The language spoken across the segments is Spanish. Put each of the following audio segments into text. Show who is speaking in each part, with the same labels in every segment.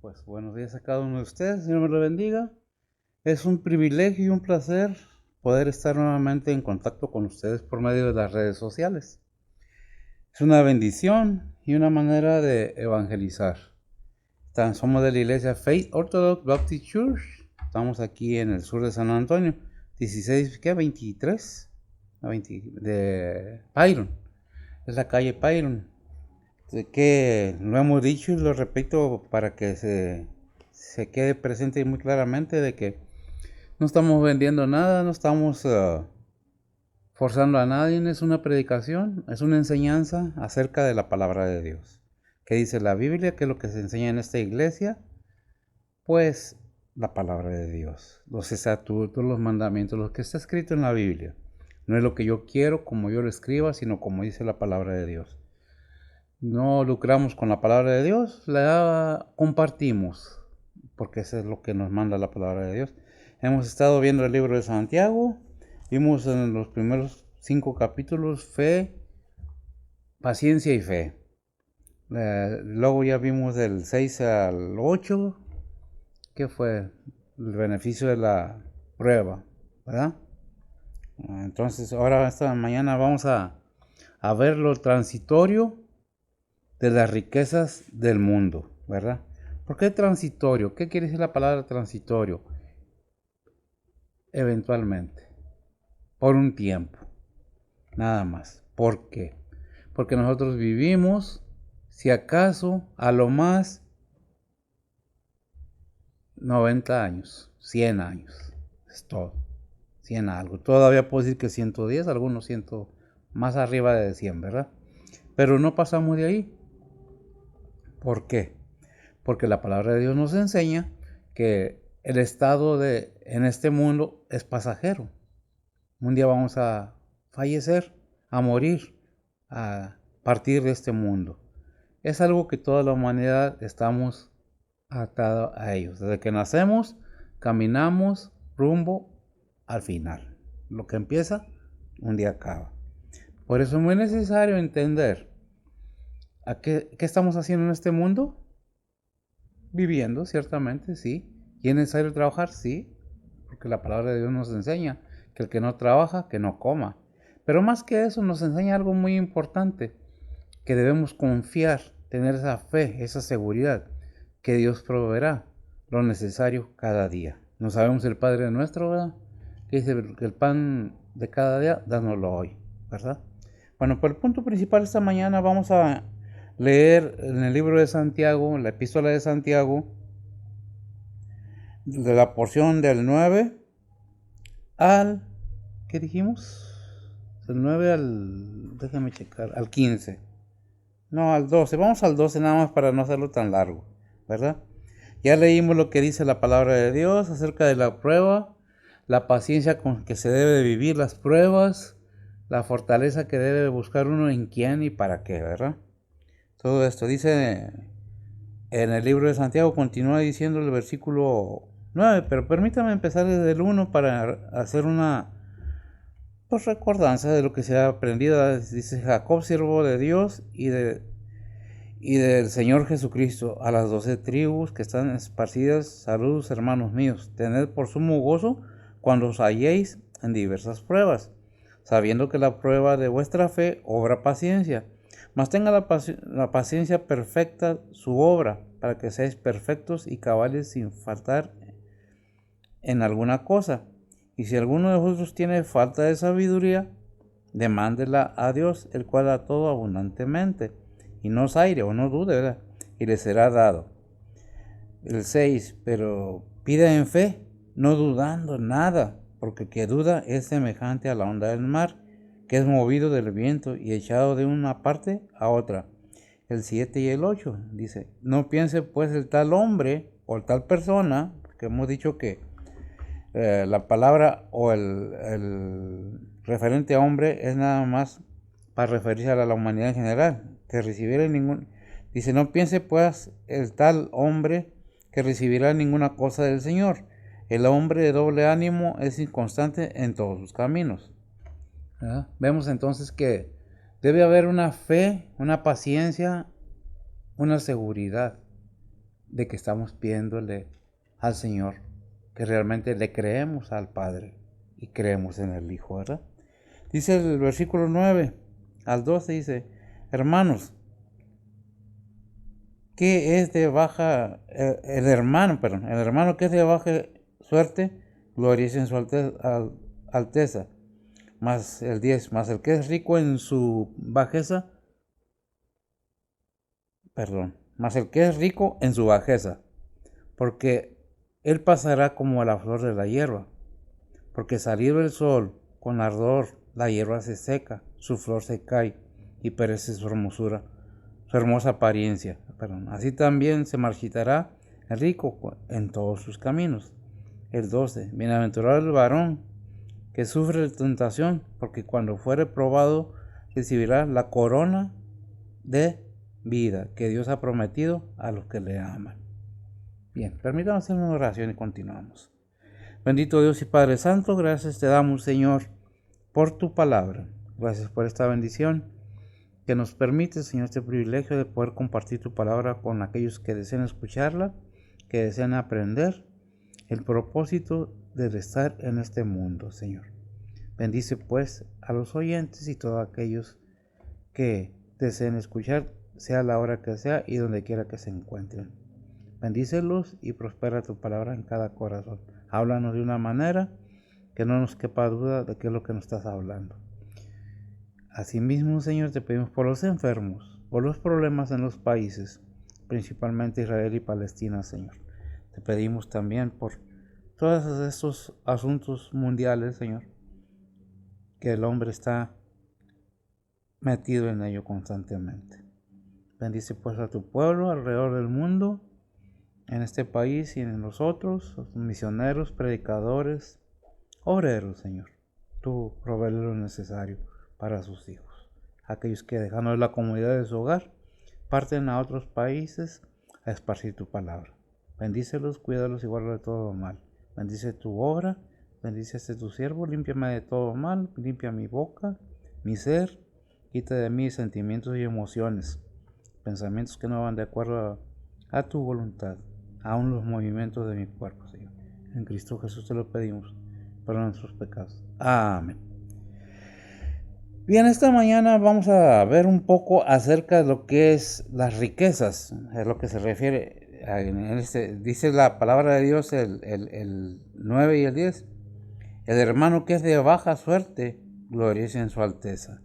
Speaker 1: Pues buenos días a cada uno de ustedes, Señor me lo bendiga. Es un privilegio y un placer poder estar nuevamente en contacto con ustedes por medio de las redes sociales. Es una bendición y una manera de evangelizar. Somos de la iglesia Faith Orthodox Baptist Church. Estamos aquí en el sur de San Antonio, 23 de Pyron. Es la calle Pyron. Que lo hemos dicho y lo repito para que se quede presente muy claramente de que no estamos vendiendo nada, no estamos forzando a nadie, es una predicación, es una enseñanza acerca de la palabra de Dios. ¿Qué dice la Biblia? ¿Qué es lo que se enseña en esta iglesia? Pues la palabra de Dios, los estatutos, los mandamientos, lo que está escrito en la Biblia. No es lo que yo quiero, como yo lo escriba, sino como dice la palabra de Dios. No lucramos con la palabra de Dios, la compartimos, porque eso es lo que nos manda la palabra de Dios. Hemos estado viendo el libro de Santiago, vimos en los primeros 5 capítulos fe, paciencia y fe. Luego ya vimos del 6 al 8, que fue el beneficio de la prueba, ¿verdad? Entonces ahora esta mañana vamos a ver lo transitorio de las riquezas del mundo, ¿verdad? ¿Por qué transitorio? ¿Qué quiere decir la palabra transitorio? Eventualmente, por un tiempo, nada más. ¿Por qué? Porque nosotros vivimos, si acaso, a lo más 90 años, 100 años, es todo, 100 algo. Todavía puedo decir que 110, algunos 100, más arriba de 100, ¿verdad? Pero no pasamos de ahí. ¿Por qué? Porque la palabra de Dios nos enseña que el estado en este mundo es pasajero. Un día vamos a fallecer, a morir, a partir de este mundo. Es algo que toda la humanidad estamos atados a ellos. Desde que nacemos, caminamos rumbo al final. Lo que empieza, un día acaba. Por eso es muy necesario entender a qué estamos haciendo en este mundo. Viviendo, ciertamente, sí. ¿Y es necesario trabajar? Sí, porque la palabra de Dios nos enseña que el que no trabaja, que no coma. Pero más que eso, nos enseña algo muy importante, que debemos confiar, tener esa fe, esa seguridad, que Dios proveerá lo necesario cada día. No sabemos el Padre nuestro, ¿verdad? Que dice que el pan de cada día, dánoslo hoy, ¿verdad? Bueno, pues el punto principal esta mañana vamos a leer en el libro de Santiago, la epístola de Santiago, de la porción del 9 al, ¿qué dijimos? Del 9 al, déjame checar, al 15. No, al 12. Vamos al 12 nada más para no hacerlo tan largo, ¿verdad? Ya leímos lo que dice la palabra de Dios acerca de la prueba, la paciencia con que se debe vivir las pruebas, la fortaleza que debe buscar uno en quién y para qué, ¿verdad? Todo esto dice en el libro de Santiago, continúa diciendo el versículo 9, pero permítame empezar desde el 1 para hacer una recordanza de lo que se ha aprendido. Dice: Jacob, siervo de Dios y del Señor Jesucristo, a las 12 tribus que están esparcidas, saludos, hermanos míos. Tened por sumo gozo cuando os halléis en diversas pruebas, sabiendo que la prueba de vuestra fe obra paciencia. Mas tenga la paciencia perfecta su obra, para que seáis perfectos y cabales sin faltar en alguna cosa. Y si alguno de vosotros tiene falta de sabiduría, demándela a Dios, el cual da todo abundantemente, y no os aire o no dude, ¿verdad? Y le será dado. El 6, pero pida en fe, no dudando nada, porque el que duda es semejante a la onda del mar, que es movido del viento y echado de una parte a otra. El 7 y el 8 dice: no piense pues el tal hombre o tal persona, porque hemos dicho que la palabra o el referente a hombre es nada más para referirse a la humanidad en general, que recibiera ningún... Dice: no piense pues el tal hombre que recibirá ninguna cosa del Señor. El hombre de doble ánimo es inconstante en todos sus caminos. ¿verdad? Vemos entonces que debe haber una fe, una paciencia, una seguridad de que estamos pidiéndole al Señor, que realmente le creemos al Padre y creemos en el Hijo, ¿verdad? Dice el versículo 9 al 12, dice, hermanos, ¿qué es de baja, el hermano que es de baja suerte, gloriece en su alteza, más el 10, más el que es rico en su bajeza, más el que es rico en su bajeza, porque él pasará como la flor de la hierba, porque salido el sol con ardor, la hierba se seca, su flor se cae y perece su hermosura, su hermosa apariencia. Así también se marchitará el rico en todos sus caminos. El 12. Bienaventurado el varón que sufre tentación, porque cuando fuere probado recibirá la corona de vida que Dios ha prometido a los que le aman. Bien, permítanos hacer una oración y continuamos. Bendito Dios y Padre Santo, gracias te damos, Señor, por tu palabra. Gracias por esta bendición que nos permite, Señor, este privilegio de poder compartir tu palabra con aquellos que deseen escucharla, que deseen aprender el propósito de estar en este mundo, Señor. Bendice pues a los oyentes y todos aquellos que deseen escuchar, sea la hora que sea y donde quiera que se encuentren. Bendícelos y prospera tu palabra en cada corazón. Háblanos de una manera que no nos quepa duda de qué es lo que nos estás hablando. Asimismo, Señor, te pedimos por los enfermos, por los problemas en los países, principalmente Israel y Palestina, Señor. Te pedimos también por todos estos asuntos mundiales, Señor, que el hombre está metido en ello constantemente. Bendice pues a tu pueblo alrededor del mundo, en este país y en los otros, los misioneros, predicadores, obreros, Señor. Tú provees lo necesario para sus hijos. Aquellos que dejando la comunidad de su hogar, parten a otros países a esparcir tu palabra. Bendícelos, cuídalos y guárdalos de todo mal. Bendice tu obra, bendice a tu siervo, límpiame de todo mal, limpia mi boca, mi ser, quita de mí sentimientos y emociones, pensamientos que no van de acuerdo a tu voluntad, aún los movimientos de mi cuerpo, Señor. En Cristo Jesús te lo pedimos, para nuestros pecados. Amén. Bien, esta mañana vamos a ver un poco acerca de lo que es las riquezas, es lo que se refiere. Dice la palabra de Dios, el 9 y el 10. El hermano que es de baja suerte, gloriece en su alteza.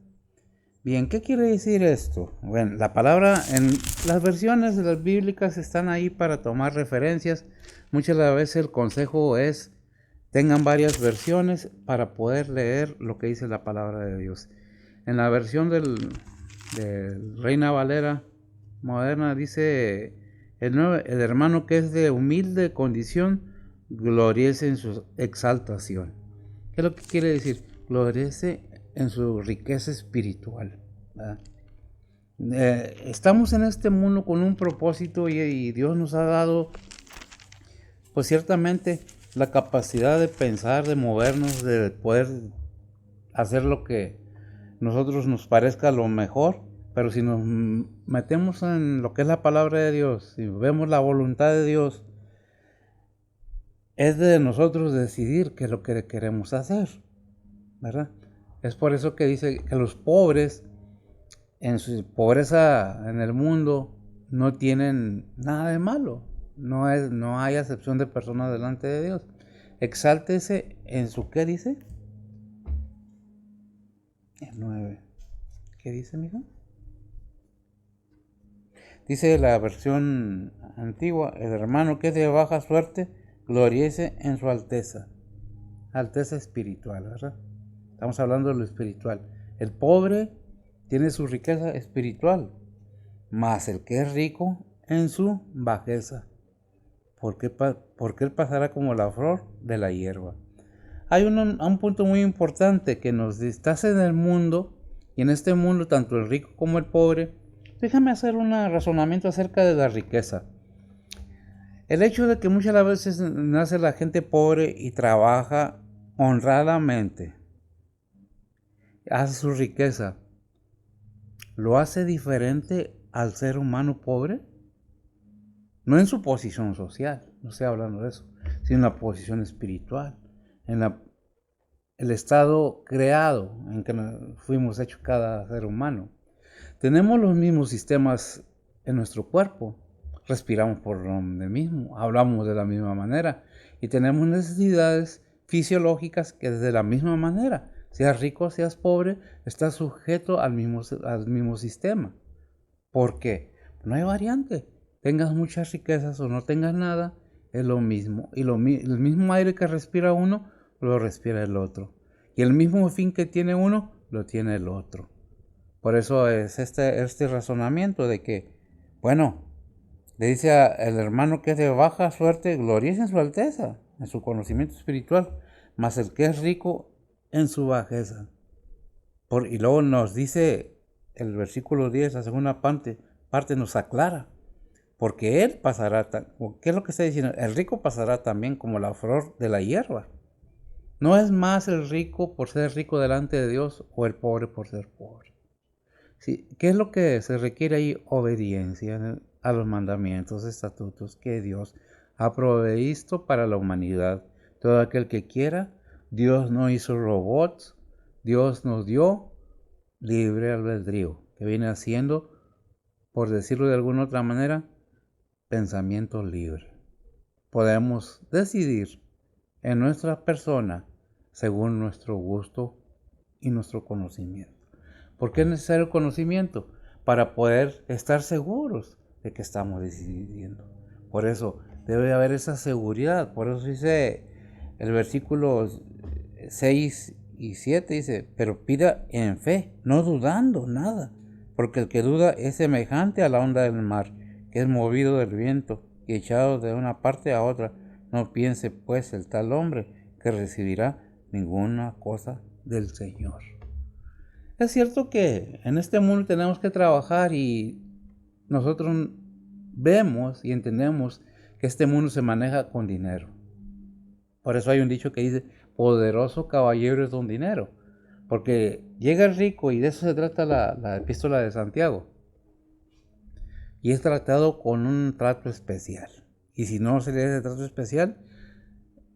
Speaker 1: Bien, ¿qué quiere decir esto? Bueno, la palabra en las versiones de las bíblicas están ahí para tomar referencias. Muchas veces el consejo es, tengan varias versiones para poder leer lo que dice la palabra de Dios. En la versión del Reina Valera moderna dice, el hermano que es de humilde condición, gloriece en su exaltación. ¿Qué es lo que quiere decir? Gloriece en su riqueza espiritual. Estamos en este mundo con un propósito y Dios nos ha dado, pues ciertamente, la capacidad de pensar, de movernos, de poder hacer lo que nosotros nos parezca lo mejor, pero si nos metemos en lo que es la palabra de Dios, si vemos la voluntad de Dios, es de nosotros decidir qué es lo que queremos hacer, ¿verdad? Es por eso que dice que los pobres, en su pobreza en el mundo, no tienen nada de malo. No hay acepción de personas delante de Dios. Exáltese en su, ¿qué dice? El 9. ¿Qué dice, mija? Dice la versión antigua, el hermano que es de baja suerte, gloriece en su alteza. Alteza espiritual, ¿verdad? Estamos hablando de lo espiritual. El pobre tiene su riqueza espiritual, mas el que es rico en su bajeza, porque él pasará como la flor de la hierba. Hay un punto muy importante que nos estás en el mundo, y en este mundo tanto el rico como el pobre. Déjame hacer un razonamiento acerca de la riqueza. El hecho de que muchas veces nace la gente pobre y trabaja honradamente, hace su riqueza, ¿lo hace diferente al ser humano pobre? no en su posición social, no estoy hablando de eso, sino en la posición espiritual, en el estado creado en que fuimos hechos cada ser humano. Tenemos los mismos sistemas en nuestro cuerpo, respiramos por lo mismo, hablamos de la misma manera y tenemos necesidades fisiológicas que de la misma manera, seas rico, seas pobre, estás sujeto al mismo sistema. ¿Por qué? No hay variante. Tengas muchas riquezas o no tengas nada, es lo mismo. Y el mismo aire que respira uno, lo respira el otro. Y el mismo fin que tiene uno, lo tiene el otro. Por eso es este razonamiento de que, bueno, le dice al hermano que es de baja suerte, gloríese en su alteza, en su conocimiento espiritual, mas el que es rico en su bajeza. Y luego nos dice el versículo 10, la segunda parte nos aclara, porque él pasará, ¿qué es lo que está diciendo? El rico pasará también como la flor de la hierba. No es más el rico por ser rico delante de Dios o el pobre por ser pobre. Sí, ¿qué es lo que se requiere ahí? Obediencia a los mandamientos, estatutos que Dios ha provisto para la humanidad. Todo aquel que quiera, Dios no hizo robots, Dios nos dio libre albedrío, que viene haciendo, por decirlo de alguna otra manera, pensamiento libre. Podemos decidir en nuestra persona según nuestro gusto y nuestro conocimiento. ¿Por qué es necesario el conocimiento? Para poder estar seguros de que estamos decidiendo. Por eso debe haber esa seguridad. Por eso dice el versículo 6 y 7, dice, pero pida en fe, no dudando nada, porque el que duda es semejante a la onda del mar, que es movido del viento y echado de una parte a otra. No piense pues el tal hombre que recibirá ninguna cosa del Señor. Es cierto que en este mundo tenemos que trabajar y nosotros vemos y entendemos que este mundo se maneja con dinero. Por eso hay un dicho que dice, poderoso caballero es don dinero. Porque llega el rico y de eso se trata la epístola de Santiago. Y es tratado con un trato especial. Y si no se le da ese trato especial,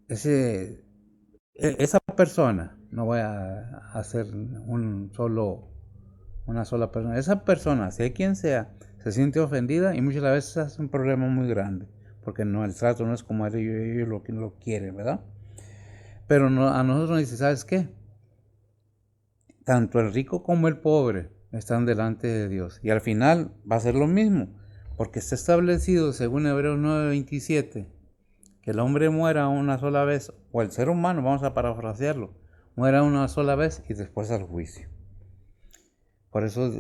Speaker 1: esa persona, no voy a hacer una sola persona, esa persona, sea quien sea, se siente ofendida y muchas veces hace un problema muy grande, porque no, el trato no es como ellos lo quieren, ¿verdad? Pero a nosotros nos dice, ¿sabes qué? Tanto el rico como el pobre están delante de Dios. Y al final va a ser lo mismo, porque está establecido, según Hebreos 9:27, que el hombre muera una sola vez, o el ser humano, vamos a parafrasearlo, muera una sola vez y después al juicio. Por eso,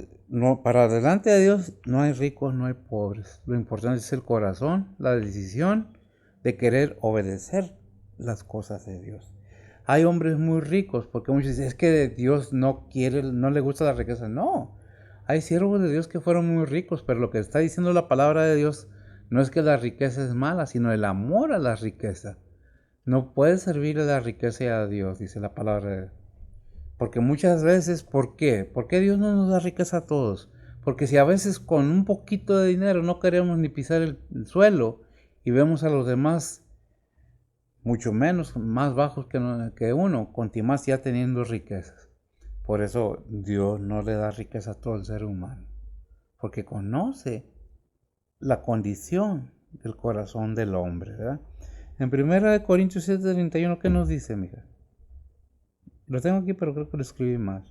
Speaker 1: para delante de Dios no hay ricos, no hay pobres. Lo importante es el corazón, la decisión de querer obedecer las cosas de Dios. Hay hombres muy ricos, porque muchos dicen, es que Dios no le gusta la riqueza. No, hay siervos de Dios que fueron muy ricos, pero lo que está diciendo la palabra de Dios no es que la riqueza es mala, sino el amor a la riqueza. No puedes servir a la riqueza a Dios, dice la palabra de Dios. Porque muchas veces, ¿por qué? ¿Por qué Dios no nos da riqueza a todos? Porque si a veces con un poquito de dinero no queremos ni pisar el suelo y vemos a los demás mucho menos, más bajos que uno, más ya teniendo riquezas. Por eso Dios no le da riqueza a todo el ser humano, porque conoce la condición del corazón del hombre, ¿verdad? En 1 Corintios 7:31, ¿qué nos dice, mija? Lo tengo aquí, pero creo que lo escribí más.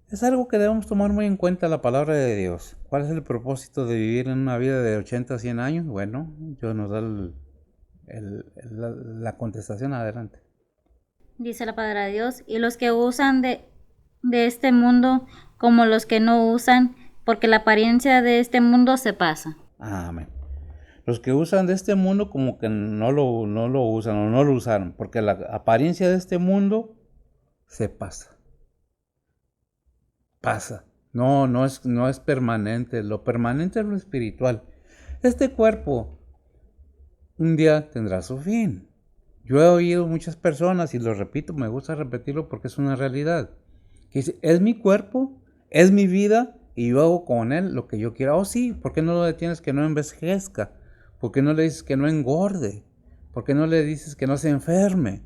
Speaker 1: Es algo que debemos tomar muy en cuenta la palabra de Dios. ¿Cuál es el propósito de vivir en una vida de 80 a 100 años? Bueno, Dios nos da la contestación adelante.
Speaker 2: Dice la palabra de Dios, y los que usan de este mundo como los que no usan, porque la apariencia de este mundo se pasa.
Speaker 1: Amén. Los que usan de este mundo como que no lo usan o no lo usaron, porque la apariencia de este mundo se pasa. No es permanente. Lo permanente es lo espiritual. Este cuerpo un día tendrá su fin. Yo he oído muchas personas, y lo repito, me gusta repetirlo porque es una realidad, que dice, es mi cuerpo, es mi vida y yo hago con él lo que yo quiera. Oh sí, ¿por qué no lo detienes que no envejezca? ¿Por qué no le dices que no engorde? ¿Por qué no le dices que no se enferme?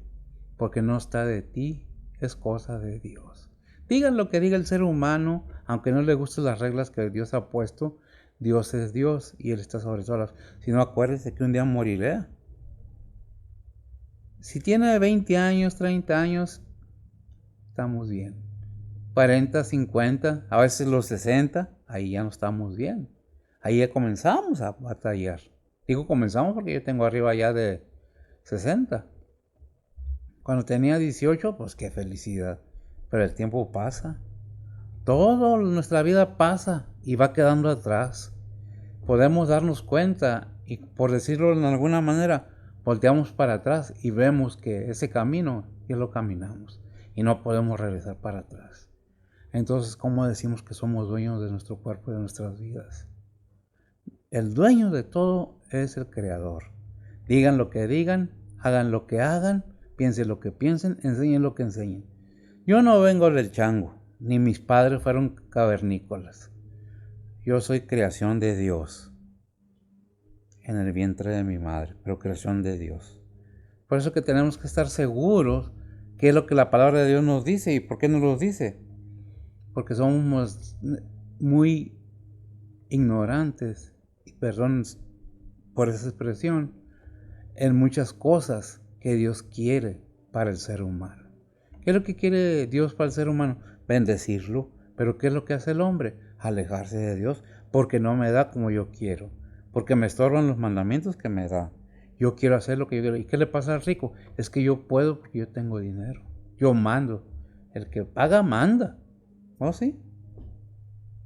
Speaker 1: Porque no está de ti, es cosa de Dios. Digan lo que diga el ser humano, aunque no le gusten las reglas que Dios ha puesto, Dios es Dios y Él está sobre todas. Si no, acuérdese que un día moriré. Si tiene 20 años, 30 años, estamos bien. 40, 50, a veces los 60, ahí ya no estamos bien. Ahí ya comenzamos a batallar. Digo comenzamos porque yo tengo arriba ya de 60. Cuando tenía 18, pues qué felicidad. Pero el tiempo pasa. Toda nuestra vida pasa y va quedando atrás. Podemos darnos cuenta y, por decirlo de alguna manera, volteamos para atrás y vemos que ese camino ya lo caminamos y no podemos regresar para atrás. Entonces, ¿cómo decimos que somos dueños de nuestro cuerpo y de nuestras vidas? El dueño de todo es el Creador. Digan lo que digan, hagan lo que hagan, piensen lo que piensen, enseñen lo que enseñen. Yo no vengo del chango, ni mis padres fueron cavernícolas. Yo soy creación de Dios, en el vientre de mi madre, pero creación de Dios. Por eso que tenemos que estar seguros qué es lo que la palabra de Dios nos dice y por qué nos lo dice. Porque somos muy ignorantes, y perdón por esa expresión, en muchas cosas que Dios quiere para el ser humano. ¿Qué es lo que quiere Dios para el ser humano? Bendecirlo. Pero ¿qué es lo que hace el hombre? Alejarse de Dios, porque no me da como yo quiero, porque me estorban los mandamientos que me da. Yo quiero hacer lo que yo quiero. ¿Y qué le pasa al rico? Es que yo puedo porque yo tengo dinero. Yo mando. El que paga, manda. ¿Oh, sí?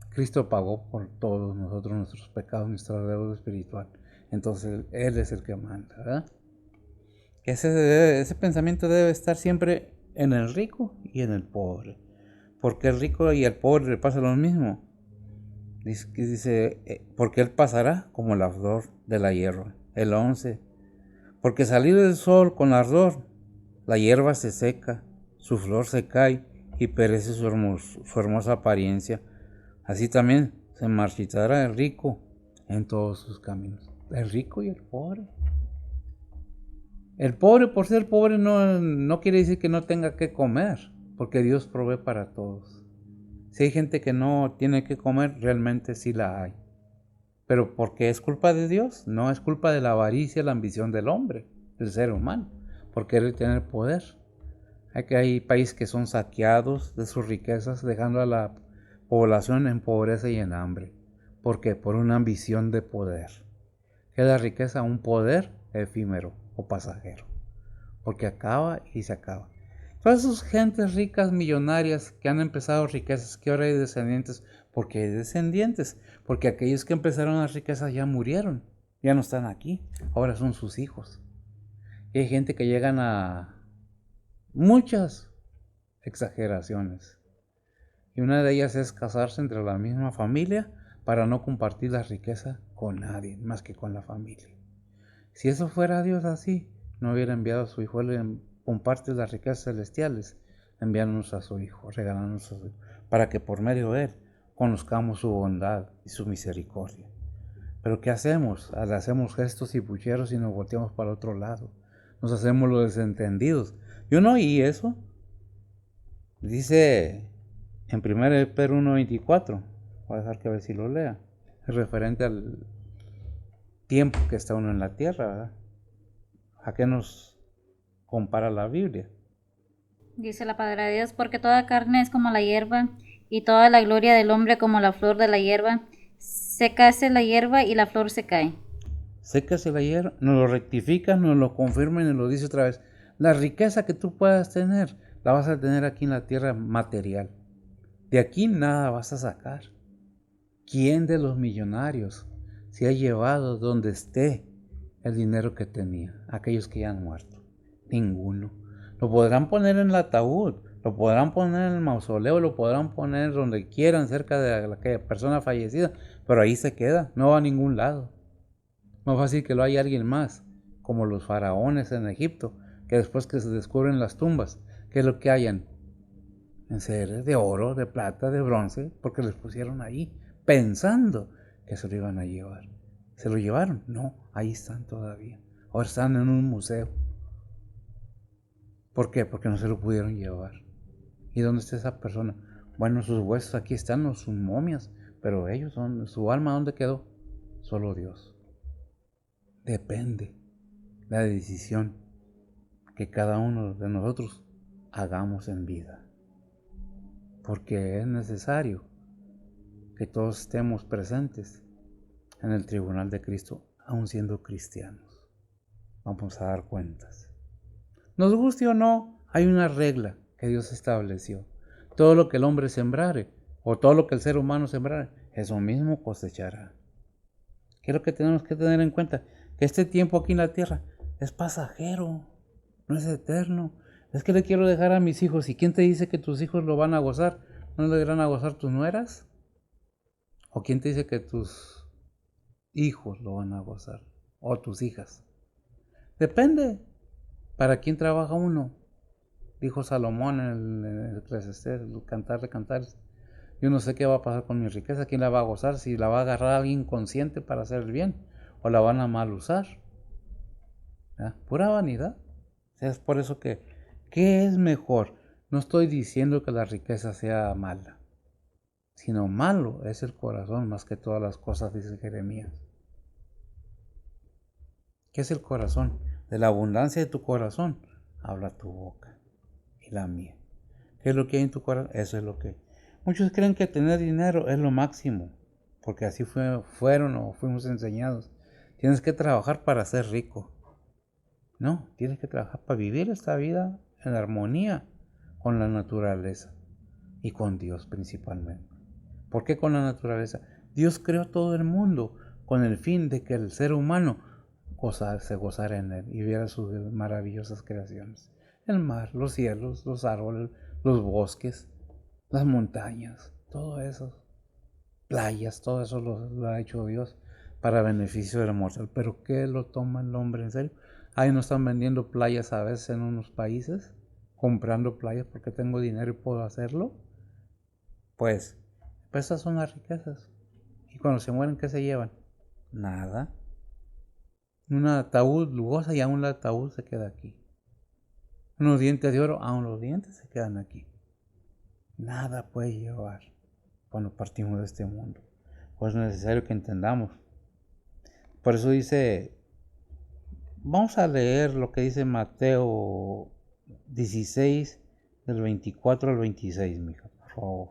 Speaker 1: Cristo pagó por todos nosotros, nuestros pecados, nuestra deuda espiritual. Entonces Él es el que manda, ¿verdad? Ese pensamiento debe estar siempre en el rico y en el pobre. Porque el rico y el pobre le pasa lo mismo. Dice, porque Él pasará como la flor de la hierba. El 11. Porque salido el sol con ardor, la hierba se seca, su flor se cae y perece su hermosa apariencia. Así también se marchitará el rico en todos sus caminos. El rico y el pobre. El pobre, por ser pobre, no quiere decir que no tenga que comer, porque Dios provee para todos. Si hay gente que no tiene que comer, realmente sí la hay. Pero ¿por qué es culpa de Dios? No, es culpa de la avaricia, la ambición del hombre, del ser humano, por querer tener poder. Hay países que son saqueados de sus riquezas, dejando a la población en pobreza y en hambre. ¿Por qué? Por una ambición de poder. ¿Qué es la riqueza? Un poder efímero o pasajero, porque acaba y se acaba. Todas esas gentes ricas, millonarias, que han empezado riquezas, que ahora hay descendientes, porque hay descendientes, porque aquellos que empezaron las riquezas ya murieron, ya no están aquí, ahora son sus hijos. Y hay gente que llegan a muchas exageraciones, y una de ellas es casarse entre la misma familia para no compartir la riqueza con nadie, más que con la familia. Si eso fuera Dios así, no hubiera enviado a su Hijo. Él comparte las riquezas celestiales, enviándonos a su Hijo, regalándonos a su Hijo, para que por medio de Él conozcamos su bondad y su misericordia. Pero ¿qué hacemos? Hacemos gestos y pucheros y nos volteamos para otro lado. Nos hacemos los desentendidos. Yo no oí eso. Dice en 1 Pedro 1:24, voy a dejar que a ver si lo lea, es referente al tiempo que está uno en la tierra, ¿verdad? ¿A qué nos compara la Biblia?
Speaker 2: Dice la palabra de Dios, porque toda carne es como la hierba, y toda la gloria del hombre como la flor de la hierba. Sécase la hierba y la flor se cae.
Speaker 1: Sécase la hierba, nos lo rectifica, nos lo confirma y nos lo dice otra vez. La riqueza que tú puedas tener, la vas a tener aquí en la tierra material. De aquí nada vas a sacar. ¿Quién de los millonarios se ha llevado donde esté el dinero que tenía? Aquellos que ya han muerto. Ninguno. Lo podrán poner en el ataúd, lo podrán poner en el mausoleo, lo podrán poner donde quieran, cerca de aquella persona fallecida, pero ahí se queda, no va a ningún lado. Más fácil que lo haya alguien más, como los faraones en Egipto, que después que se descubren las tumbas, ¿qué es lo que hayan? enseres de oro, de plata, de bronce, porque les pusieron ahí, pensando que se lo iban a llevar. ¿Se lo llevaron? No, ahí están todavía. Ahora están en un museo. ¿Por qué? Porque no se lo pudieron llevar. ¿Y dónde está esa persona? Bueno, sus huesos aquí están, sus momias, pero ellos son, su alma, ¿dónde quedó? Solo Dios. Depende la decisión que cada uno de nosotros hagamos en vida. Porque es necesario que todos estemos presentes en el tribunal de Cristo, aun siendo cristianos. Vamos a dar cuentas. Nos guste o no, hay una regla que Dios estableció. Todo lo que el hombre sembrare, o todo lo que el ser humano sembrare, eso mismo cosechará. ¿Qué es lo que tenemos que tener en cuenta? Que este tiempo aquí en la tierra es pasajero, no es eterno. Es que le quiero dejar a mis hijos. ¿Y quién te dice que tus hijos lo van a gozar? ¿No le irán a gozar tus nueras? ¿O quién te dice que tus hijos lo van a gozar? ¿O tus hijas? Depende. ¿Para quién trabaja uno? Dijo Salomón en el Eclesiastés, el Cantar de Cantares. Yo no sé qué va a pasar con mi riqueza, quién la va a gozar, si la va a agarrar alguien consciente para hacer el bien, o la van a mal usar. Pura vanidad. Es por eso que, ¿qué es mejor? No estoy diciendo que la riqueza sea mala, sino malo es el corazón más que todas las cosas, dice Jeremías. ¿Qué es el corazón? De la abundancia de tu corazón habla tu boca y la mía. ¿Qué es lo que hay en tu corazón? Eso es lo que... Muchos creen que tener dinero es lo máximo, porque así fueron o fuimos enseñados. Tienes que trabajar para ser rico. No, tienes que trabajar para vivir esta vida en armonía con la naturaleza y con Dios principalmente. ¿Por qué con la naturaleza? Dios creó todo el mundo con el fin de que el ser humano se gozara en él y viera sus maravillosas creaciones. El mar, los cielos, los árboles, los bosques, las montañas, todo eso, playas, todo eso lo ha hecho Dios para beneficio del mortal. ¿Pero qué lo toma el hombre en serio? Ahí no están vendiendo playas a veces en unos países, comprando playas porque tengo dinero y puedo hacerlo. Pues esas son las riquezas. Y cuando se mueren, ¿qué se llevan? Nada. Un ataúd lujosa y aún el ataúd se queda aquí. Unos dientes de oro, aún los dientes se quedan aquí. Nada puede llevar cuando partimos de este mundo. Pues es necesario que entendamos. Por eso dice, vamos a leer lo que dice Mateo 16, del 24 al 26, mija, por favor.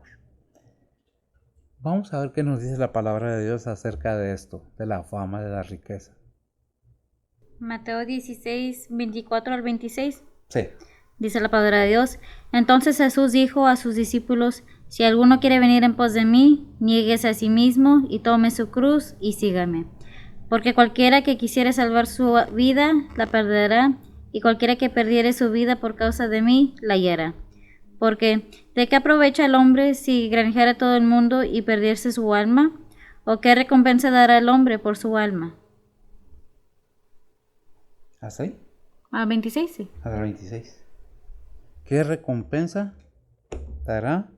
Speaker 1: Vamos a ver qué nos dice la palabra de Dios acerca de esto, de la fama, de la riqueza.
Speaker 2: Mateo 16, 24 al 26.
Speaker 1: Sí.
Speaker 2: Dice la palabra de Dios. Entonces Jesús dijo a sus discípulos, si alguno quiere venir en pos de mí, niéguese a sí mismo y tome su cruz y sígame. Porque cualquiera que quisiere salvar su vida, la perderá, y cualquiera que perdiere su vida por causa de mí, la hallará. Porque, ¿de qué aprovecha el hombre si granjeara todo el mundo y perdiese su alma? ¿O qué recompensa dará el hombre por su alma?
Speaker 1: ¿Hasta ahí?
Speaker 2: 26, sí.
Speaker 1: Hasta el 26. ¿Qué recompensa dará?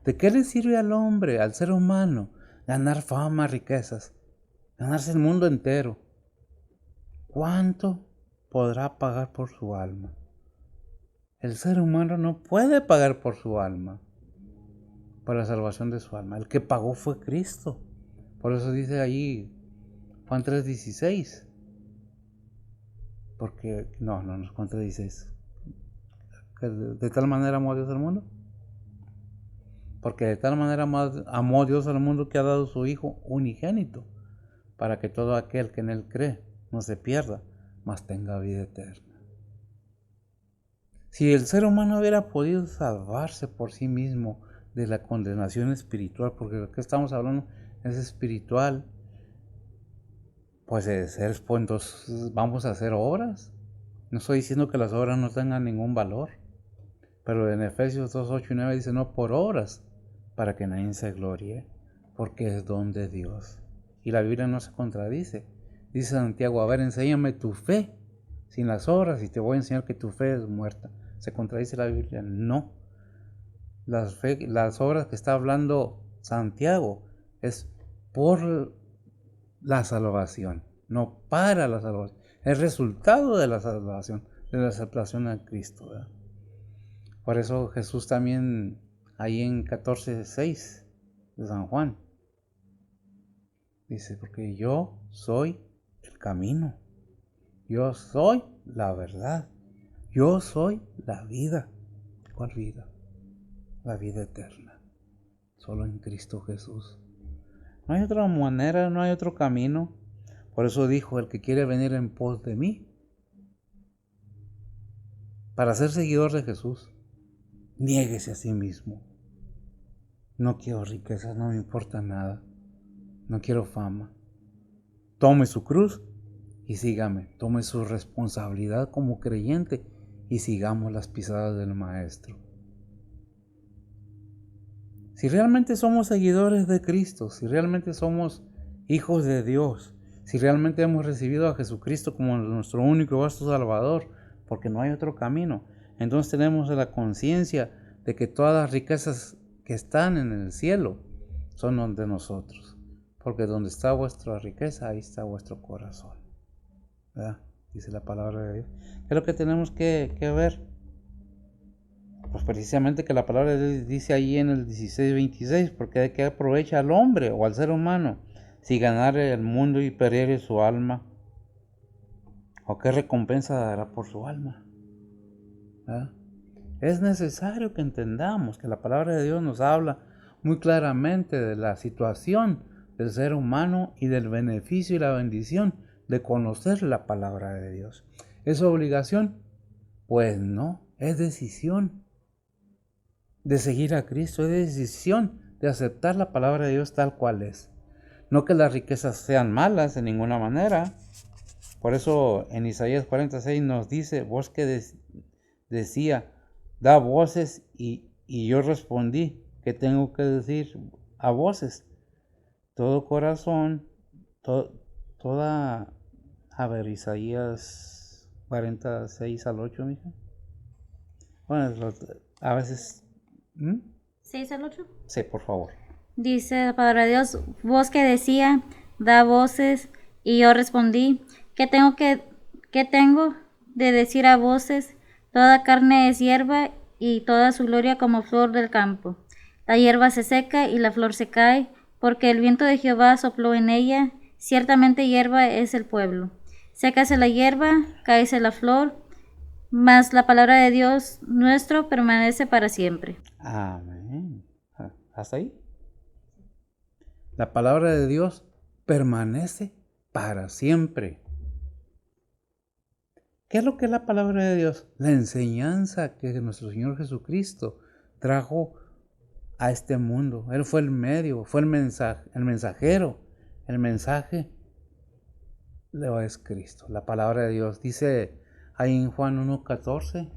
Speaker 1: ¿De qué le sirve al hombre, al ser humano, ganar fama, riquezas, ganarse el mundo entero? ¿Cuánto podrá pagar por su alma? El ser humano no puede pagar por su alma, por la salvación de su alma. El que pagó fue Cristo. Por eso dice ahí Juan 3:16. Porque, no es Juan 3:16. ¿De tal manera amó a Dios al mundo? Porque de tal manera amó Dios al mundo que ha dado su Hijo unigénito, para que todo aquel que en Él cree no se pierda, mas tenga vida eterna. Si el ser humano hubiera podido salvarse por sí mismo de la condenación espiritual, porque lo que estamos hablando es espiritual, pues entonces vamos a hacer obras. No estoy diciendo que las obras no tengan ningún valor, pero en Efesios 2:8 y 9 dice, no por obras, para que nadie se glorie, porque es don de Dios. Y la Biblia no se contradice. Dice Santiago, a ver, enséñame tu fe sin las obras y te voy a enseñar que tu fe es muerta. ¿Se contradice la Biblia? No. las obras que está hablando Santiago es por la salvación, no para la salvación. El resultado de la salvación, de la aceptación a Cristo, ¿verdad? Por eso Jesús también, ahí en 14:6 de San Juan, dice, porque yo soy el camino, yo soy la verdad, yo soy la vida. ¿Cuál vida? La vida eterna, solo en Cristo Jesús. No hay otra manera, no hay otro camino. Por eso dijo, el que quiere venir en pos de mí, para ser seguidor de Jesús, niéguese a sí mismo. No quiero riquezas, no me importa nada. No quiero fama. Tome su cruz y sígame. Tome su responsabilidad como creyente y sigamos las pisadas del Maestro. Si realmente somos seguidores de Cristo, si realmente somos hijos de Dios, si realmente hemos recibido a Jesucristo como nuestro único y vasto Salvador, porque no hay otro camino, entonces tenemos la conciencia de que todas las riquezas que están en el cielo son de nosotros. Porque donde está vuestra riqueza, ahí está vuestro corazón, ¿verdad? Dice la palabra de Dios. ¿Qué es lo que tenemos que ver? Pues precisamente que la palabra de Dios dice ahí en el 16:26, porque de qué aprovecha al hombre o al ser humano si ganare el mundo y perdiere su alma, o qué recompensa dará por su alma, ¿verdad? Es necesario que entendamos que la palabra de Dios nos habla muy claramente de la situación del ser humano y del beneficio y la bendición de conocer la palabra de Dios. ¿Es obligación? Pues no, es decisión de seguir a Cristo, es decisión de aceptar la palabra de Dios tal cual es. No que las riquezas sean malas de ninguna manera. Por eso en Isaías 46 nos dice, vos que decía, da voces y yo respondí, ¿qué tengo que decir a voces? Todo corazón, toda, a ver, Isaías 46-8, mija. Bueno, a veces,
Speaker 2: 6 al 8.
Speaker 1: sí, por favor.
Speaker 2: Dice la palabra de Dios, voz que decía, da voces, y yo respondí, ¿qué tengo de decir a voces? Toda carne es hierba, y toda su gloria como flor del campo. La hierba se seca y la flor se cae, porque el viento de Jehová sopló en ella. Ciertamente hierba es el pueblo. Sécase la hierba, cáese la flor, mas la palabra de Dios nuestro permanece para siempre.
Speaker 1: Amén. ¿Hasta ahí? La palabra de Dios permanece para siempre. ¿Qué es lo que es la palabra de Dios? La enseñanza que nuestro Señor Jesucristo trajo a este mundo. Él fue el medio, fue el mensajero. El mensaje lo es Cristo, la palabra de Dios. Dice ahí en Juan 1:14,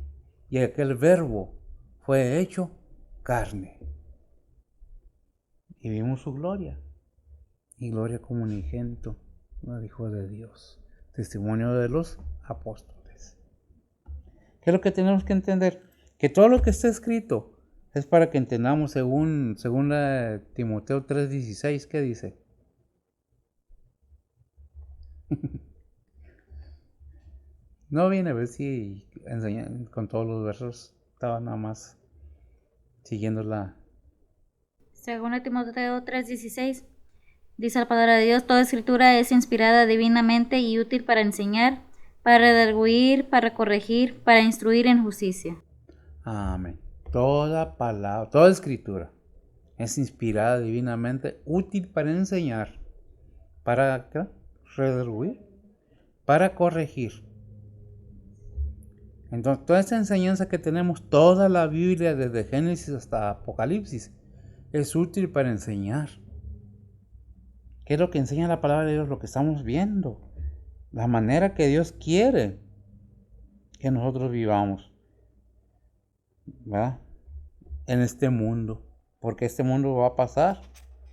Speaker 1: y aquel verbo fue hecho carne. Y vimos su gloria. Y gloria como unigénito del Hijo de Dios. Testimonio de los apóstoles. ¿Qué es lo que tenemos que entender? Que todo lo que está escrito es para que entendamos según Timoteo 3:16, ¿qué dice? No viene a ver si enseñan con todos los versos, estaba nada más siguiendo la...
Speaker 2: Según Timoteo 3:16, dice la palabra de Dios, toda escritura es inspirada divinamente y útil para enseñar, para redarguir, para corregir, para instruir en justicia.
Speaker 1: Amén. Toda palabra, toda escritura es inspirada divinamente, útil para enseñar, para redarguir, para corregir. Entonces, toda esta enseñanza que tenemos, toda la Biblia, desde Génesis hasta Apocalipsis, es útil para enseñar. ¿Qué es lo que enseña la palabra de Dios? Lo que estamos viendo. La manera que Dios quiere que nosotros vivamos, ¿verdad? En este mundo. Porque este mundo va a pasar,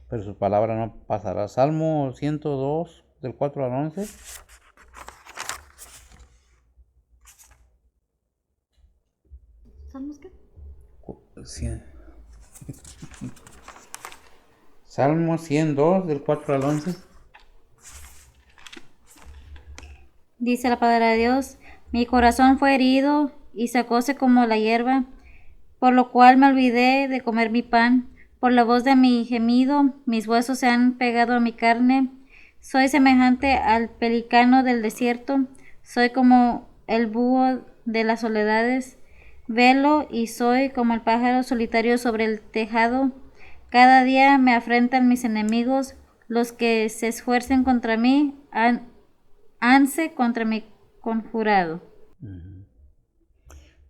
Speaker 1: pero su palabra no pasará. Salmo 102, del 4 al 11.
Speaker 2: ¿Salmos qué?
Speaker 1: Salmo 102, del 4 al 11.
Speaker 2: Dice la palabra de Dios, mi corazón fue herido y secóse como la hierba, por lo cual me olvidé de comer mi pan. Por la voz de mi gemido, mis huesos se han pegado a mi carne. Soy semejante al pelicano del desierto, soy como el búho de las soledades. Velo y soy como el pájaro solitario sobre el tejado. Cada día me afrentan mis enemigos, los que se esfuercen contra mí, hanse contra mi conjurado.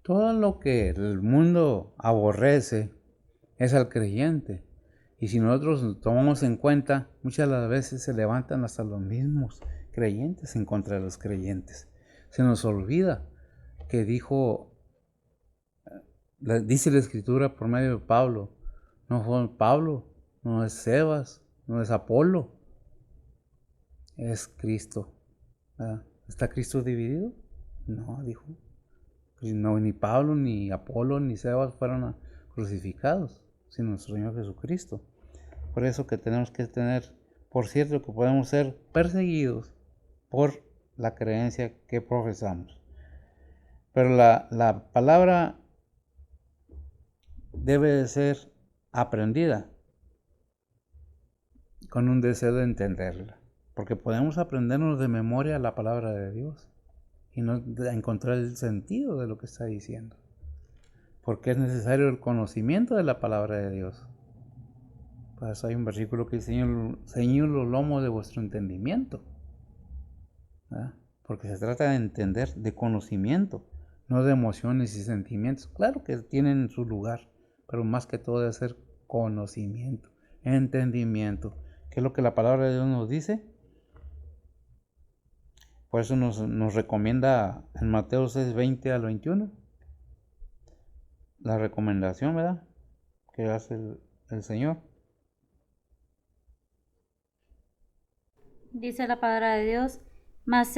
Speaker 1: Todo lo que el mundo aborrece es al creyente. Y si nosotros tomamos en cuenta, muchas de las veces se levantan hasta los mismos creyentes en contra de los creyentes. Se nos olvida que dice la Escritura por medio de Pablo, no fue Pablo, no es Sebas, no es Apolo, es Cristo. ¿Verdad? ¿Está Cristo dividido? No, dijo. No, ni Pablo, ni Apolo, ni Sebas fueron crucificados, sino nuestro Señor Jesucristo. Por eso que tenemos que tener por cierto que podemos ser perseguidos por la creencia que profesamos. Pero la palabra debe de ser aprendida con un deseo de entenderla. Porque podemos aprendernos de memoria la palabra de Dios y no encontrar el sentido de lo que está diciendo. Porque es necesario el conocimiento de la palabra de Dios. Por eso hay un versículo que dice, ceñid los lomos de vuestro entendimiento. ¿Verdad? Porque se trata de entender, de conocimiento, no de emociones y sentimientos. Claro que tienen su lugar, pero más que todo debe ser conocimiento, entendimiento. ¿Qué es lo que la palabra de Dios nos dice? Por eso nos recomienda en Mateo 6, 20 al 21. La recomendación, ¿verdad? Que hace el Señor.
Speaker 2: Dice la palabra de Dios, mas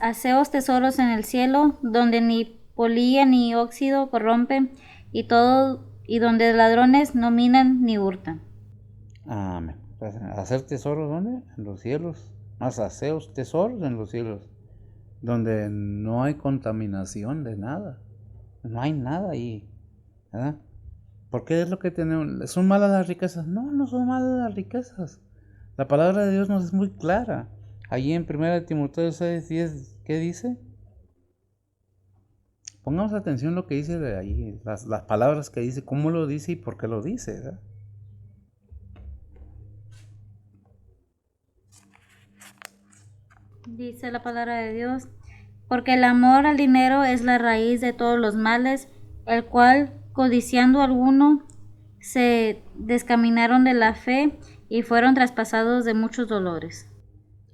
Speaker 2: haceos tesoros en el cielo, donde ni polilla ni óxido corrompen, y donde ladrones no minan ni hurtan.
Speaker 1: Amén. Hacer tesoros, ¿dónde? En los cielos. Más haceos tesoros en los cielos, donde no hay contaminación de nada. No hay nada ahí, ¿verdad? Porque es lo que tenemos. ¿Son malas las riquezas? No, no son malas las riquezas. La palabra de Dios nos es muy clara. Allí en 1 Timoteo 6, 10, ¿qué dice? Pongamos atención a lo que dice de ahí, las palabras que dice, cómo lo dice y por qué lo dice, ¿verdad?
Speaker 2: Dice la palabra de Dios, porque el amor al dinero es la raíz de todos los males, el cual, codiciando alguno, se descaminaron de la fe y fueron traspasados de muchos dolores.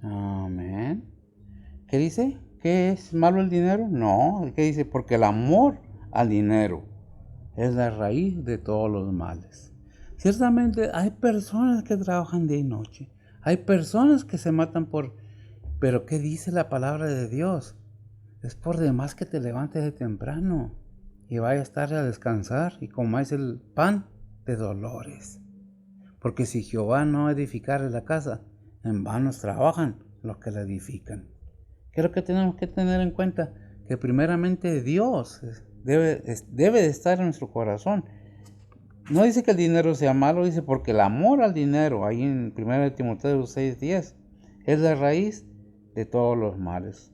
Speaker 1: Amén. ¿Qué dice? ¿Qué es malo el dinero? No, ¿qué dice? Porque el amor al dinero es la raíz de todos los males. Ciertamente hay personas que trabajan día y noche. Hay personas que se matan Pero ¿qué dice la palabra de Dios? Es por demás que te levantes de temprano y vayas tarde a descansar y comáis el pan de dolores. Porque si Jehová no edificare la casa, en vano trabajan los que la edifican. ¿Qué es lo que tenemos que tener en cuenta? Que primeramente Dios debe de estar en nuestro corazón. No dice que el dinero sea malo, dice porque el amor al dinero, ahí en 1 Timoteo 6:10, es la raíz de todos los males,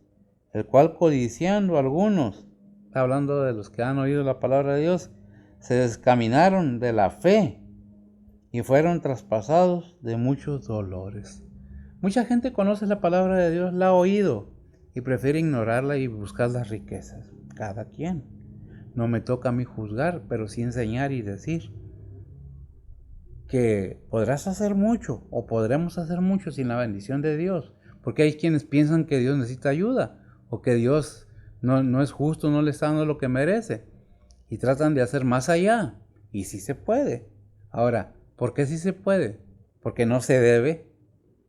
Speaker 1: el cual codiciando algunos, hablando de los que han oído la palabra de Dios, se descaminaron de la fe y fueron traspasados de muchos dolores. Mucha gente conoce la palabra de Dios, la ha oído y prefiere ignorarla y buscar las riquezas. Cada quien. No me toca a mí juzgar, pero sí enseñar y decir que podrás hacer mucho o podremos hacer mucho sin la bendición de Dios. Porque hay quienes piensan que Dios necesita ayuda o que Dios no es justo, no le está dando lo que merece. Y tratan de hacer más allá. Y sí se puede. Ahora, ¿por qué sí se puede? Porque no se debe.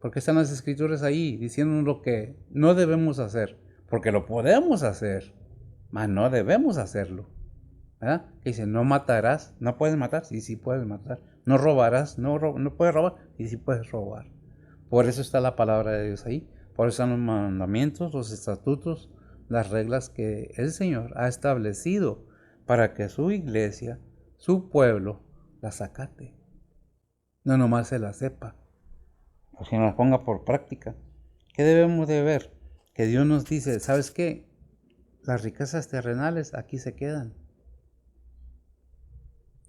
Speaker 1: Porque están las escrituras ahí diciéndonos lo que no debemos hacer. Porque lo podemos hacer, mas no debemos hacerlo. ¿verdad? Que dice, no matarás, no puedes matar, sí, sí puedes matar. No robarás, no puedes robar, sí, sí puedes robar. Por eso está la palabra de Dios ahí. Por eso están los mandamientos, los estatutos, las reglas que el Señor ha establecido para que su iglesia, su pueblo, las acate. No nomás se las sepa, o si no las ponga por práctica. ¿Qué debemos de ver? Que Dios nos dice, ¿sabes qué? Las riquezas terrenales aquí se quedan.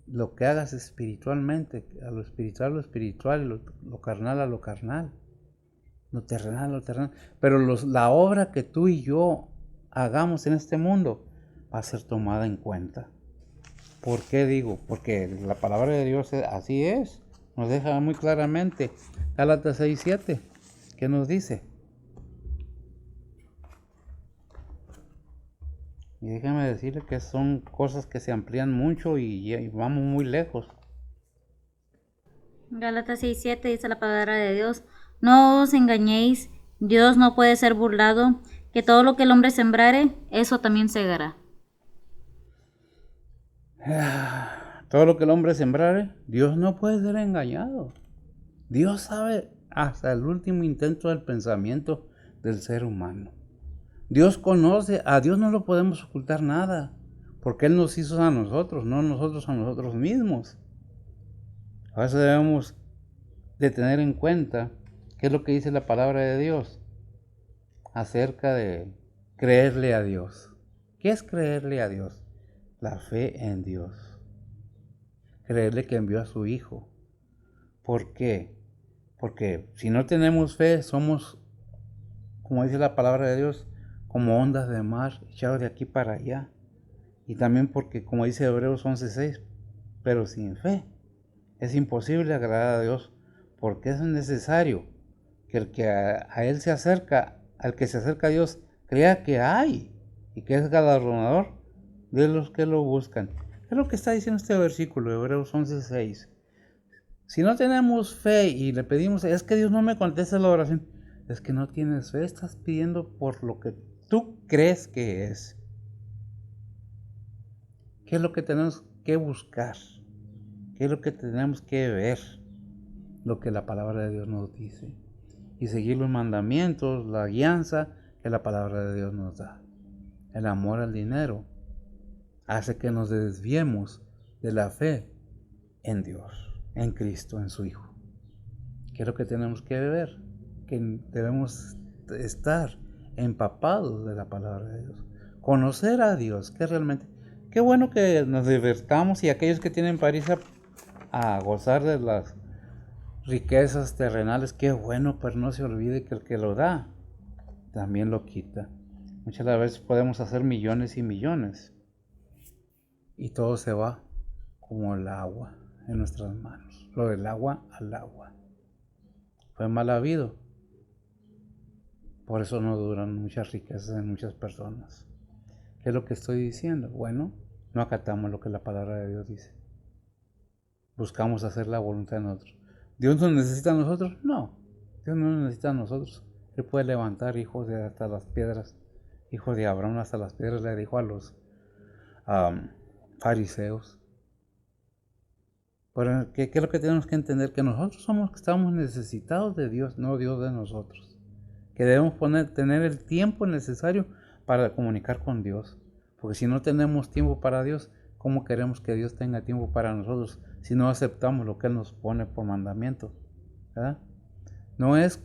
Speaker 1: Lo que hagas espiritualmente, a lo espiritual, lo carnal a lo carnal, lo terrenal a lo terrenal. Pero la obra que tú y yo hagamos en este mundo va a ser tomada en cuenta. ¿Por qué digo? Porque la palabra de Dios así es. Nos deja muy claramente. Gálatas 6:7. ¿Qué nos dice? Y déjame decirle que son cosas que se amplían mucho y vamos muy lejos.
Speaker 2: Gálatas 6:7 dice la palabra de Dios: no os engañéis, Dios no puede ser burlado, que todo lo que el hombre sembrare, eso también segará.
Speaker 1: Todo lo que el hombre sembrare, Dios no puede ser engañado. Dios sabe hasta el último intento del pensamiento del ser humano. Dios conoce, a Dios no lo podemos ocultar nada, porque Él nos hizo a nosotros, no nosotros a nosotros mismos. A eso debemos de tener en cuenta qué es lo que dice la palabra de Dios acerca de creerle a Dios. ¿Qué es creerle a Dios? La fe en Dios. Creerle que envió a su Hijo. ¿Por qué? Porque si no tenemos fe, somos, como dice la palabra de Dios, como ondas de mar echados de aquí para allá. Y también porque, como dice Hebreos 11:6, pero sin fe es imposible agradar a Dios, porque es necesario que el que a Él se acerca, al que se acerca a Dios, crea que hay y que es galardonador de los que lo buscan. Es lo que está diciendo este versículo, Hebreos 11:6. Si no tenemos fe y le pedimos, es que Dios no me contesta la oración, es que no tienes fe, estás pidiendo por lo que tú crees que es. ¿Qué es lo que tenemos que buscar? ¿Qué es lo que tenemos que ver? Lo que la palabra de Dios nos dice. Y seguir los mandamientos, la guianza que la palabra de Dios nos da. El amor al dinero hace que nos desviemos de la fe en Dios, en Cristo, en su Hijo. ¿Qué es lo que tenemos que ver? Que debemos estar empapados de la palabra de Dios. Conocer a Dios, que realmente... Qué bueno que nos divertamos y aquellos que tienen para irse a gozar de las riquezas terrenales, qué bueno, pero no se olvide que el que lo da también lo quita. Muchas veces podemos hacer millones y millones y todo se va como el agua en nuestras manos. Lo del agua al agua. Fue mal habido. Por eso no duran muchas riquezas en muchas personas. ¿Qué es lo que estoy diciendo? Bueno, no acatamos lo que la palabra de Dios dice. Buscamos hacer la voluntad de nosotros. ¿Dios nos necesita a nosotros? No. Dios no nos necesita a nosotros. Él puede levantar hijos de hasta las piedras. Hijos de Abraham hasta las piedras, le dijo a los fariseos. Pero ¿qué es lo que tenemos que entender? Que nosotros somos que estamos necesitados de Dios, no Dios de nosotros. Que debemos tener el tiempo necesario para comunicar con Dios. Porque si no tenemos tiempo para Dios, ¿cómo queremos que Dios tenga tiempo para nosotros si no aceptamos lo que Él nos pone por mandamiento? ¿Verdad? No es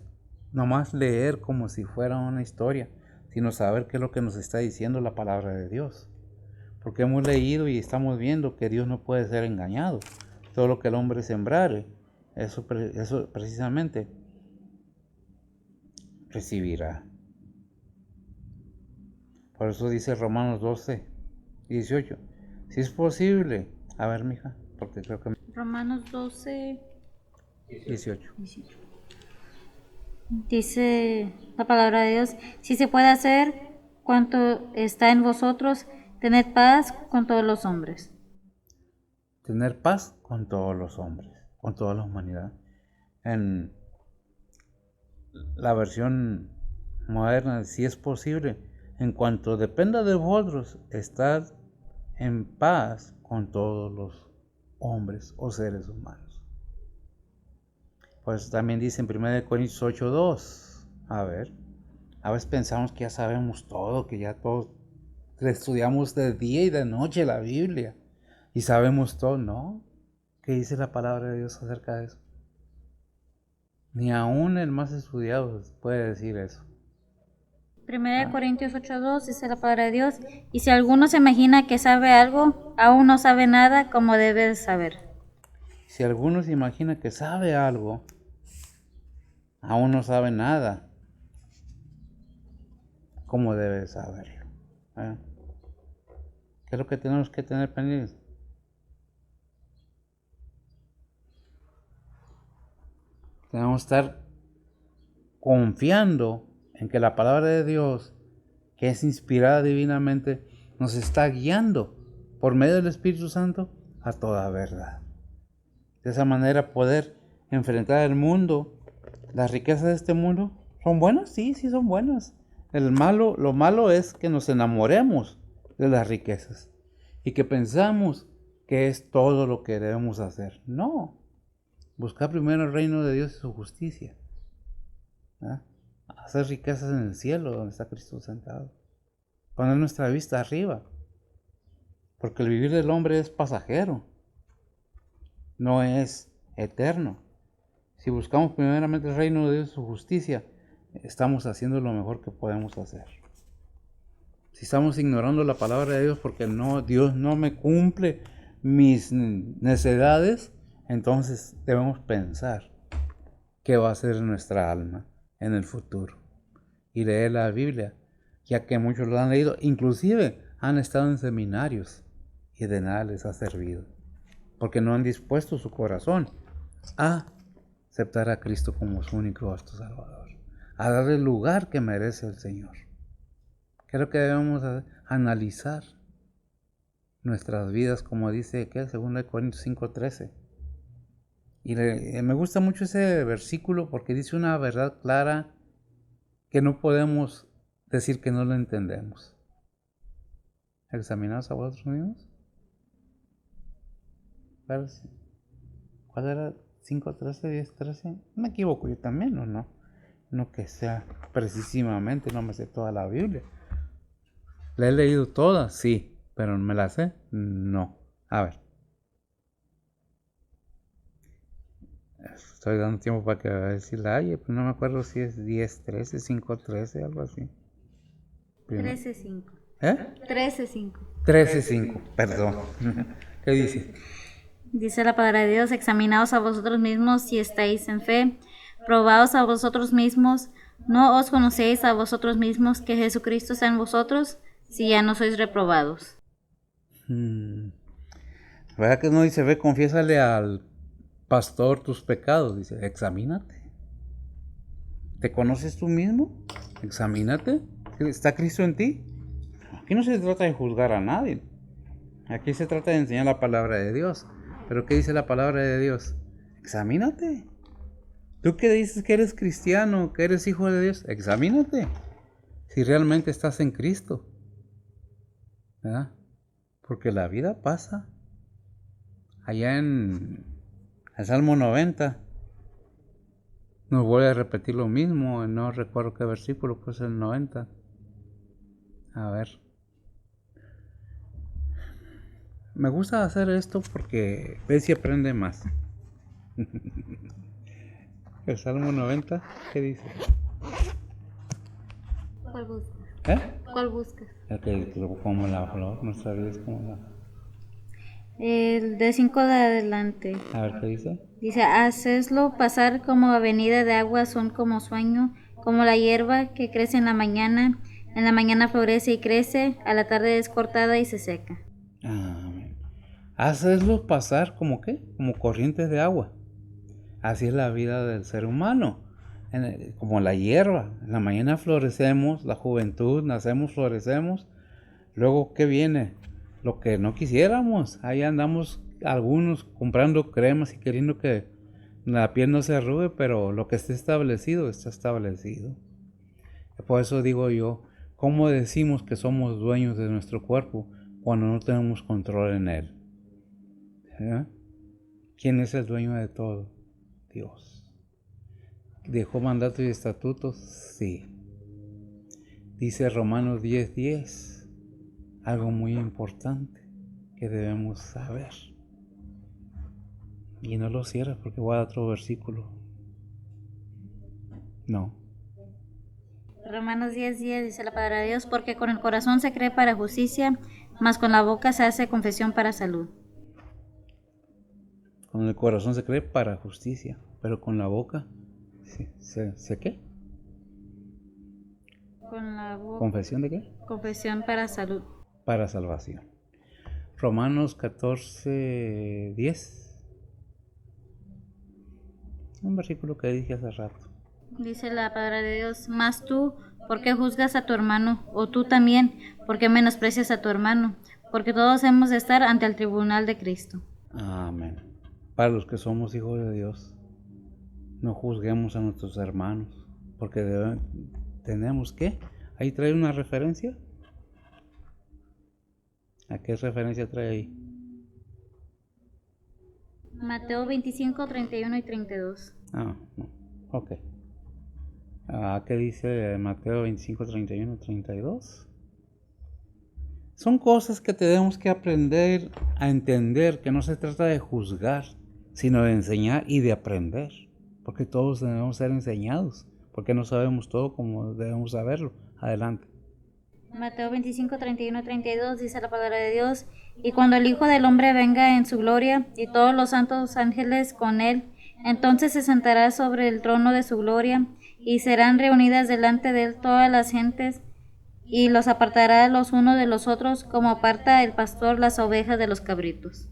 Speaker 1: nomás leer como si fuera una historia, sino saber qué es lo que nos está diciendo la palabra de Dios. Porque hemos leído y estamos viendo que Dios no puede ser engañado. Todo lo que el hombre sembrare, eso precisamente recibirá. Por eso dice Romanos 12:18. Si es posible, a ver, mija, porque creo que...
Speaker 2: Romanos
Speaker 1: 18.
Speaker 2: Dice la palabra de Dios: si se puede hacer cuanto está en vosotros, tened paz con todos los hombres.
Speaker 1: Tener paz con todos los hombres, con toda la humanidad. En la versión moderna, si es posible, en cuanto dependa de vosotros, estad en paz con todos los hombres o seres humanos. Pues también dice en 1 Corintios 8:2, a veces pensamos que ya sabemos todo, que ya todos estudiamos de día y de noche la Biblia y sabemos todo, ¿no? ¿Qué dice la palabra de Dios acerca de eso? Ni aún el más estudiado puede decir eso.
Speaker 2: 1 Corintios 8:2 dice la palabra de Dios, y si alguno se imagina que sabe algo, aún no sabe nada como debe de saber.
Speaker 1: Si alguno se imagina que sabe algo, aún no sabe nada como debe de saberlo. ¿Qué es lo que tenemos que tener pendiente? Tenemos que estar confiando en que la palabra de Dios, que es inspirada divinamente, nos está guiando por medio del Espíritu Santo a toda verdad. De esa manera poder enfrentar el mundo. Las riquezas de este mundo son buenas, sí son buenas. Lo malo es que nos enamoremos de las riquezas y que pensamos que es todo lo que debemos hacer. No. Buscar primero el reino de Dios y su justicia. Hacer riquezas en el cielo, donde está Cristo sentado. Poner nuestra vista arriba. Porque el vivir del hombre es pasajero. No es eterno. Si buscamos primeramente el reino de Dios y su justicia, estamos haciendo lo mejor que podemos hacer. Si estamos ignorando la palabra de Dios porque Dios no me cumple mis necesidades, entonces debemos pensar qué va a hacer nuestra alma en el futuro y leer la Biblia, ya que muchos lo han leído, inclusive han estado en seminarios y de nada les ha servido, porque no han dispuesto su corazón a aceptar a Cristo como su único y vasto Salvador, a darle el lugar que merece el Señor. Creo que debemos analizar nuestras vidas, como dice 2 Corintios 5:13. Y me gusta mucho ese versículo porque dice una verdad clara que no podemos decir que no lo entendemos. ¿Examinaos a vosotros mismos? ¿Cuál era? 5:13, 10:13. Me equivoco yo también, ¿o no? No que sea precisamente, no me sé toda la Biblia. ¿La he leído toda? Sí, pero ¿me la sé? No. A ver. Estoy dando tiempo para que decirla. Ay, pues no me acuerdo si es 10:13, 5:13, algo así.
Speaker 2: 13:5.
Speaker 1: 13:5. 13:5, perdón. ¿Qué dice?
Speaker 2: Dice la palabra de Dios, examinaos a vosotros mismos si estáis en fe, probaos a vosotros mismos, no os conocéis a vosotros mismos que Jesucristo está en vosotros, si ya no sois reprobados.
Speaker 1: ¿Verdad que no dice, ve, confiésale al pastor tus pecados? Dice, examínate. ¿Te conoces tú mismo? Examínate. ¿Está Cristo en ti? Aquí no se trata de juzgar a nadie. Aquí se trata de enseñar la palabra de Dios. ¿Pero qué dice la palabra de Dios? Examínate. Tú que dices que eres cristiano, que eres hijo de Dios, examínate. Si realmente estás en Cristo. ¿Verdad? Porque la vida pasa. Allá en el Salmo 90 nos vuelve a repetir lo mismo. No recuerdo qué versículo, pues el 90. A ver. Me gusta hacer esto porque ves y aprende más. El Salmo 90, ¿qué dice?
Speaker 2: ¿Cuál buscas?
Speaker 1: ¿Cuál
Speaker 2: buscas?
Speaker 1: Como la flor, nuestra vida es como la...
Speaker 2: El de 5 de adelante.
Speaker 1: A ver, ¿qué dice?
Speaker 2: Dice, hacedlo pasar como avenida de agua, son como sueño, como la hierba que crece en la mañana florece y crece, a la tarde es cortada y se seca.
Speaker 1: Amén. Hacedlo pasar como ¿qué? Como corrientes de agua. Así es la vida del ser humano. Como la hierba. En la mañana florecemos, la juventud, nacemos, florecemos. Luego, ¿qué viene? Lo que no quisiéramos. Ahí andamos algunos comprando cremas y queriendo que la piel no se arrugue, pero lo que esté establecido, está establecido. Por eso digo yo, ¿cómo decimos que somos dueños de nuestro cuerpo cuando no tenemos control en él. ¿Quién es el dueño de todo? Dios. ¿Dejó mandatos y estatutos? Sí. Dice Romanos 10:10, algo muy importante que debemos saber. Y no lo cierres porque voy a otro versículo. No.
Speaker 2: Romanos 10:10 dice la palabra de Dios, porque con el corazón se cree para justicia, mas con la boca se hace confesión para salud.
Speaker 1: Con el corazón se cree para justicia, pero con la boca, ¿se qué?
Speaker 2: Con la boca.
Speaker 1: ¿Confesión de qué?
Speaker 2: Confesión para salud.
Speaker 1: Para salvación. Romanos 14:10. Un versículo que dije hace rato.
Speaker 2: Dice la palabra de Dios, mas tú, ¿por qué juzgas a tu hermano? O tú también, ¿por qué menosprecias a tu hermano? Porque todos hemos de estar ante el tribunal de Cristo.
Speaker 1: Amén. Para los que somos hijos de Dios, no juzguemos a nuestros hermanos, porque tenemos que. Ahí trae una referencia. ¿A qué referencia trae ahí?
Speaker 2: Mateo 25, 31 y 32.
Speaker 1: No. Ok. ¿Qué dice Mateo 25, 31, 32? Son cosas que tenemos que aprender a entender, que no se trata de juzgar, sino de enseñar y de aprender. Porque todos debemos ser enseñados, porque no sabemos todo como debemos saberlo. Adelante.
Speaker 2: Mateo 25, 31, 32 dice la palabra de Dios, y cuando el Hijo del Hombre venga en su gloria, y todos los santos ángeles con él, entonces se sentará sobre el trono de su gloria, y serán reunidas delante de él todas las gentes, y los apartará los unos de los otros, como aparta el pastor las ovejas de los cabritos.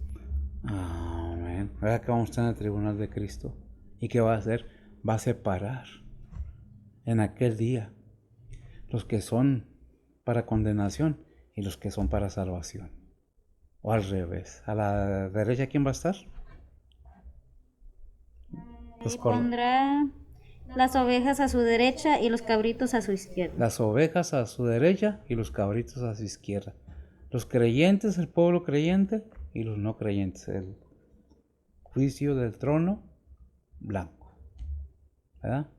Speaker 1: Amén. ¿Verdad que vamos a estar en el tribunal de Cristo? ¿Y qué va a hacer? Va a separar en aquel día los que son para condenación y los que son para salvación. O al revés. A la derecha, ¿quién va a estar?
Speaker 2: Y pondrá las ovejas a su derecha y los cabritos a su izquierda.
Speaker 1: Las ovejas a su derecha y los cabritos a su izquierda. Los creyentes, el pueblo creyente, y los no creyentes. El juicio del trono blanco. ¿Verdad?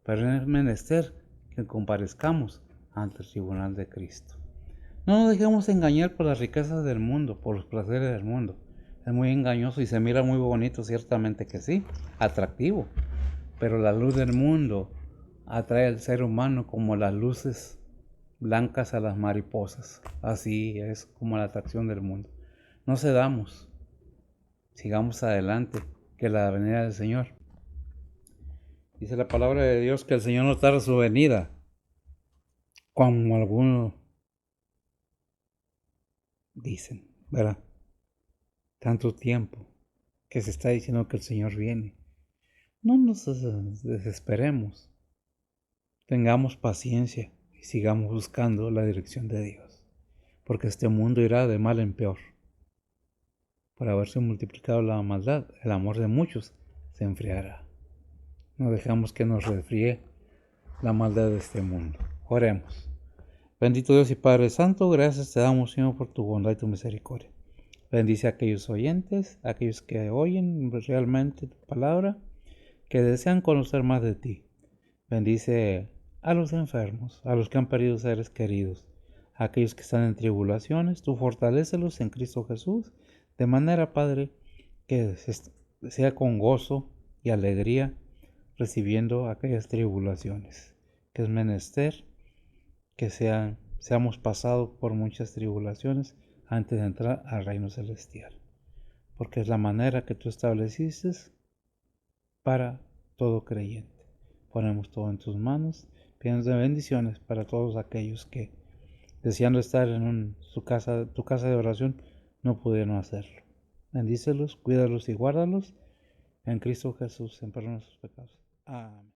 Speaker 1: Pero es menester que comparezcamos ante el tribunal de Cristo. No nos dejemos engañar por las riquezas del mundo, por los placeres del mundo. Es muy engañoso y se mira muy bonito, ciertamente que sí, atractivo. Pero la luz del mundo atrae al ser humano como las luces blancas a las mariposas. Así es como la atracción del mundo. No cedamos, sigamos adelante, que la venida del Señor. Dice la palabra de Dios que el Señor no tarda su venida, como algunos dicen, ¿verdad? Tanto tiempo que se está diciendo que el Señor viene. No nos desesperemos, tengamos paciencia y sigamos buscando la dirección de Dios, porque este mundo irá de mal en peor. Por haberse multiplicado la maldad, el amor de muchos se enfriará. No dejamos que nos resfríe la maldad de este mundo. Oremos. Bendito Dios y Padre Santo, gracias te damos, Señor, por tu bondad y tu misericordia. Bendice a aquellos oyentes, a aquellos que oyen realmente tu palabra, que desean conocer más de ti. Bendice a los enfermos, a los que han perdido seres queridos, a aquellos que están en tribulaciones. Tú fortalécelos en Cristo Jesús, de manera, Padre, que sea con gozo y alegría recibiendo aquellas tribulaciones, que es menester que seamos pasados por muchas tribulaciones antes de entrar al reino celestial, porque es la manera que tú estableciste para todo creyente. Ponemos todo en tus manos, pidiendo bendiciones para todos aquellos que, deseando estar en tu casa de oración, no pudieron hacerlo. Bendícelos, cuídalos y guárdalos en Cristo Jesús, en perdón de sus pecados. Amén.